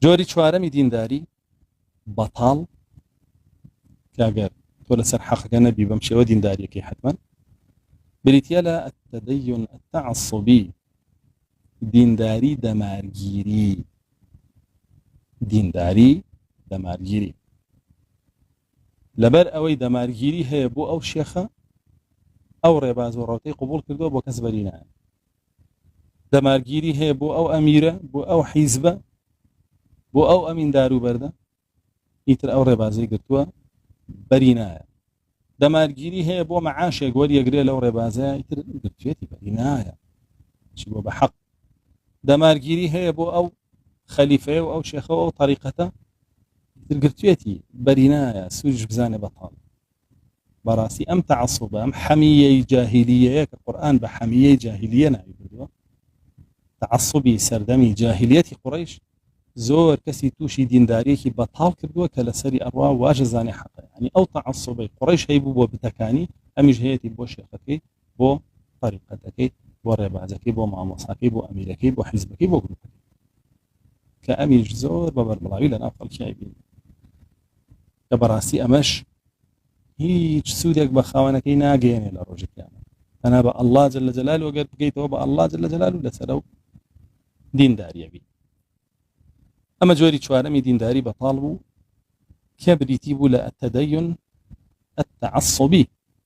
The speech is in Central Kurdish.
جۆری چوارەمی دینداری بەتاڵ کاگەر تۆ لەسەر حەقەکە نەبی بەم شێوە دینداریەکەی حتمەن بریتە لە التدين التعصبي دینداری دەمارگیری دینداری دەمارگیری لەبەر ئەوەی دەمارگیری هەیە بۆ ئەو شێخە ئەو ڕێباز و ڕەوتەی قبول کردووە بۆ کەس بەری نایە دەمارگیری هەیە بۆ ئەو ئەمیرە بۆ ئەو حیزبە بۆ ئەو ئەمین داروبەردە ئیتر ئەو ڕێبازەی گرتووە بەری نایە دەمارگیری هەیە بۆ مەعاشێک وەریەگرێ لەو ڕێبازەیە ئیتر گرتوێتی بەری نایە چی بۆ بە حەق دەمارگیری هەیە بۆ ئەو خەلیفەیە و ئەو شێخەوە ئەو طریقەتە ئیتر گرتوێتی بەری نایە سوودش بزانێ بەتاڵ بەڕاستی ئەم تعەسوبە ئەم حەمیەی جاهیلیەیە کە قورئان بە حەمیەی جاهیلیە ناوی بردووە تعەسوبی سەردەمی جاهیلیەتی قوڕەیش زۆر کەسی تووشی دینداریەکی بەتاڵ کردووە کە لەسەری ئەڕوا واژە زانێ حەقە ینی ئەو تعەسوبەی قوڕەیش هەیبوو بۆ بتەکانی ئەمیش هەیەتی بۆ شێخەکەی بۆ طریقەتەکەی بۆ ڕێبازەکەی بۆ مامۆساکەی بۆ ئەمیرەکەی بۆ حیزبەکەی بۆ گروپەکەی کە ئەمیش زۆر بە بەربڵاوی لەناو خەڵکی بین کە بەڕاستی ئەمەش هیچ سوودێک بە خاوەنەکەی ناگەێنێ لە ڕۆژی قیامەت تەنها بە ئەڵڵا جەل جەلالوهو ئەگەر بگەیتەوە بە ئەڵڵا جەل جەلالوهو لەسەر ئەو دینداریە بی ئەمە جۆری چوارەمی دینداری بەتاڵ بوو کە بریتی بوو لە التدين التعصبي